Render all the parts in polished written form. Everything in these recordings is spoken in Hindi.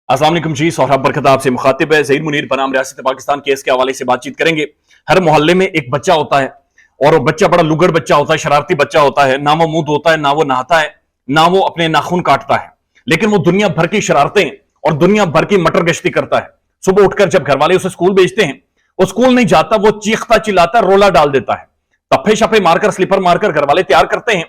अस्सलाम वालेकुम जी, सोहराब बरकत आपसे मुखातिब है। ज़हीर मुनीर बनाम रियासत पाकिस्तान केस के हवाले से बातचीत करेंगे। हर मोहल्ले में एक बच्चा होता है और वो बच्चा बड़ा लुगड़ बच्चा होता है, शरारती बच्चा होता है। ना वो मुंह धोता है, ना वो नहाता है, ना वो अपने नाखून काटता है, लेकिन वो दुनिया भर की शरारतें और दुनिया भर की मटर गश्ती करता है। सुबह उठकर जब घर वाले उसे स्कूल भेजते हैं, वो स्कूल नहीं जाता, वो चीखता चिल्लाता रोला डाल देता है। तप्पे शप्पे मारकर, स्लीपर मारकर घर वाले तैयार करते हैं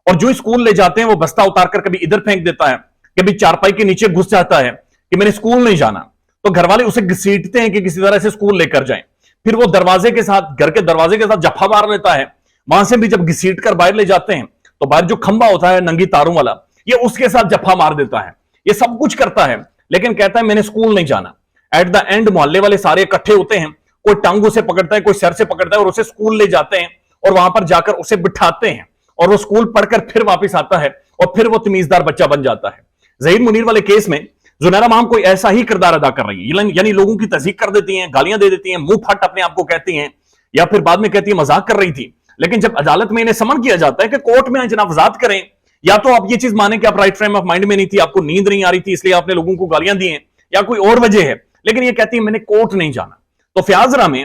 और जो स्कूल ले जाते हैं वो बस्ता उतारकर कभी इधर फेंक देता है, कभी चारपाई के नीचे घुस जाता है कि मैंने स्कूल नहीं जाना। तो घर वाले उसे घसीटते हैं कि किसी तरह से स्कूल लेकर जाएं। फिर वो दरवाजे के साथ, घर के दरवाजे के साथ जफा मार लेता है। वहां से भी जब घसीट कर बाहर ले जाते हैं तो बाहर जो खंबा होता है नंगी तारों वाला, ये उसके साथ जफा मार देता है। ये सब कुछ करता है लेकिन कहता है मैंने स्कूल नहीं जाना। एट द एंड मोहल्ले वाले सारे इकट्ठे होते हैं, कोई टांगों से पकड़ता है, कोई सर से पकड़ता है और उसे स्कूल ले जाते हैं और वहां पर जाकर उसे बिठाते हैं और वो स्कूल पढ़कर फिर वापस आता है और फिर वो तमीजदार बच्चा बन जाता है। ज़हीर मुनीर वाले केस में जुनैरा माम कोई ऐसा ही किरदार अदा कर रही है, यानी लोगों की तज़हीक कर देती हैं, गालियां दे देती हैं, मुंह फट अपने आप को कहती हैं, या फिर बाद में कहती है मजाक कर रही थी। लेकिन जब अदालत में इन्हें समन किया जाता है कि कोर्ट में जनाब वजात करें, या तो आप ये चीज माने कि आप राइट फ्रेम ऑफ माइंड में नहीं थी, आपको नींद नहीं आ रही थी इसलिए आपने लोगों को गालियां दी हैं, या कोई और वजह है, लेकिन ये कहती है मैंने कोर्ट नहीं जाना। तो फयाजरा में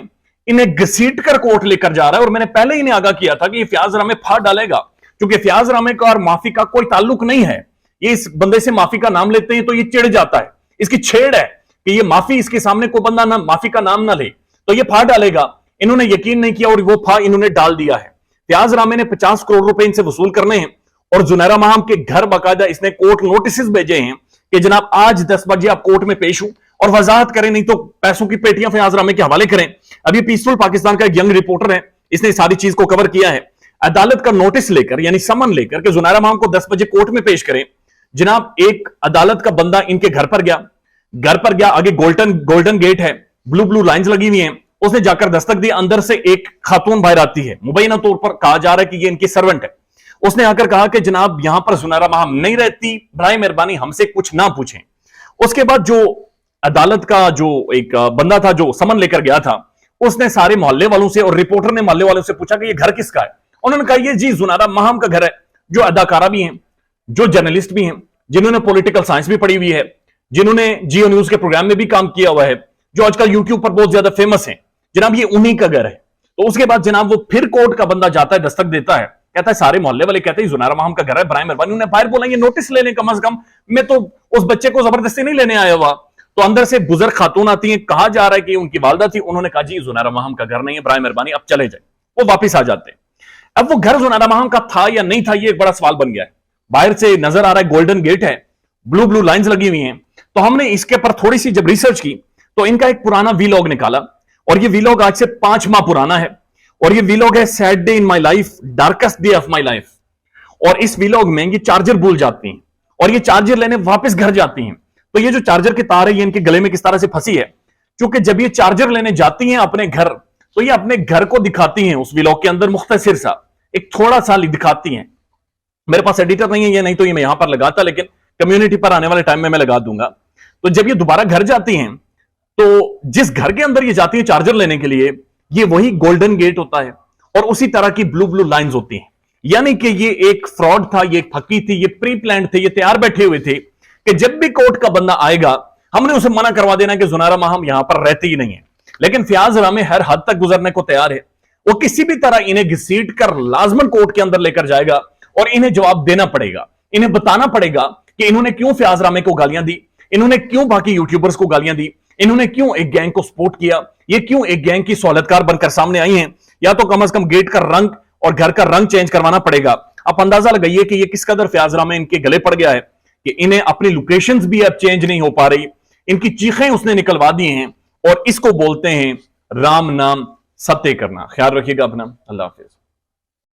इन्हें घसीट कर कोर्ट लेकर जा रहा है और मैंने पहले ही इन्हें आगाह किया था कि ये फयाजरा में फाड़ डालेगा, क्योंकि फयाजरा में का और माफी का कोई ताल्लुक नहीं है। ये इस बंदे से माफी का नाम लेते हैं तो ये चिढ़ जाता है, इसकी छेड़ है कि ये माफी, इसके सामने कोई बंदा ना माफी का नाम ना ले तो ये फाड़ डालेगा। इन्होंने यकीन नहीं किया और वो फा इन्होंने डाल दिया है। फयाज रामे ने 50 करोड़ रुपए इनसे वसूल करने हैं और जुनैरा माहम के घर बाकायदा इसने कोर्ट नोटिस भेजे हैं कि जनाब आज 10 बजे आप कोर्ट में पेश हो और वजाहत करें, नहीं तो पैसों की पेटियां फयाज रामे के हवाले करें। अभी पीसफुल पाकिस्तान का एक यंग रिपोर्टर है, इसने सारी चीज को कवर किया है। अदालत का नोटिस लेकर, यानी समन लेकर कि जुनैरा माहम को 10 बजे कोर्ट में पेश करें। जनाब एक अदालत का बंदा इनके घर पर गया, आगे गोल्डन गेट है, ब्लू लाइंस लगी हुई हैं। उसने जाकर दस्तक दी, अंदर से एक खातून बाहर आती है, मुबैना तौर पर कहा जा रहा है कि ये इनकी सर्वेंट है। उसने आकर कहा कि जनाब यहां पर जुनैरा माहम नहीं रहती, बराए मेहरबानी हमसे कुछ ना पूछें। उसके बाद जो अदालत का जो एक बंदा था जो समन लेकर गया था, उसने सारे मोहल्ले वालों से और रिपोर्टर ने मोहल्ले वालों से पूछा कि ये घर किसका है। उन्होंने कहा ये जी जुनैरा माहम का घर है, जो अदाकारा भी हैं, जो जर्नलिस्ट भी हैं, जिन्होंने पॉलिटिकल साइंस भी पढ़ी हुई है, जिन्होंने जियो न्यूज के प्रोग्राम में भी काम किया हुआ है, जो आजकल यूट्यूब पर बहुत ज्यादा फेमस है, जनाब ये उन्हीं का घर है। तो उसके बाद जनाब वो फिर कोर्ट का बंदा जाता है, दस्तक देता है, कहता है सारे मोहल्ले वाले कहते हैं जुनैरा माहम का घर है, बराए मेहरबानी उन्हें बाहर बोला, ये नोटिस लेने कम से कम, मैं तो उस बच्चे को जबरदस्ती नहीं लेने आया हुआ। तो अंदर से बुजुर्ग खातून आती है, कहा जा रहा है कि उनकी वालदा थी, उन्होंने कहा जी जुनैरा माहम का घर नहीं है, बराए मेहरबानी अब चले जाए। वो वापिस आ जाते हैं। अब वो घर जुनैरा माहम का था या नहीं था, ये एक बड़ा सवाल बन गया है। बाहर से नजर आ रहा है गोल्डन गेट है, ब्लू लाइंस लगी हुई हैं। तो हमने इसके पर थोड़ी सी जब रिसर्च की तो इनका एक पुराना वीलॉग निकाला और ये वीलॉग आज से 5 माह पुराना है और ये वीलॉग है sad day in my life, darkest day of my life. और इस वीलॉग में ये चार्जर भूल जाती हैं और ये चार्जर लेने वापस घर जाती हैं। तो ये जो चार्जर की तार है ये इनके गले में किस तरह से फंसी है, क्योंकि जब ये चार्जर लेने जाती हैं अपने घर तो ये अपने घर को दिखाती हैं उस वीलॉग के अंदर, मुख्तसर सा एक थोड़ा सा दिखाती हैं। मेरे पास एडिटर नहीं है ये, नहीं तो ये मैं यहां पर लगाता, लेकिन कम्युनिटी पर आने वाले टाइम में मैं लगा दूंगा। तो जब ये दोबारा घर जाती हैं तो जिस घर के अंदर ये जाती है चार्जर लेने के लिए, ये वही गोल्डन गेट होता है और उसी तरह की ब्लू लाइंस होती हैं। यानी कि ये एक फ्रॉड था, ये एक ठगी थी, ये प्री प्लान थे, ये तैयार बैठे हुए थे कि जब भी कोर्ट का बंदा आएगा हमने उसे मना करवा देना कि जुनैरा माहम यहां पर रहती ही नहीं है। लेकिन फयाज रामे हर हद तक गुजरने को तैयार है, वो किसी भी तरह इन्हें घसीट कर लाजमन कोर्ट के अंदर लेकर जाएगा और इन्हें जवाब देना पड़ेगा, इन्हें बताना पड़ेगा कि इन्होंने क्यों फयाज रामे को गालियां दी, इन्होंने क्यों बाकी यूट्यूबर्स को गालियां दी, इन्होंने क्यों एक गैंग को सपोर्ट किया, ये क्यों एक गैंग की सहूलतकार बनकर सामने आई हैं। या तो कम से कम गेट का रंग और घर का रंग चेंज करवाना पड़ेगा। आप अंदाजा लगाइए कि ये किस कदर फयाज रामे इनके गले पड़ गया है कि इन्हें अपनी लोकेशंस भी अब चेंज नहीं हो पा रही, इनकी चीखें उसने निकलवा दी हैं और इसको बोलते हैं राम नाम सत्य करना। ख्याल रखिएगा अपना, अल्लाह हाफिज।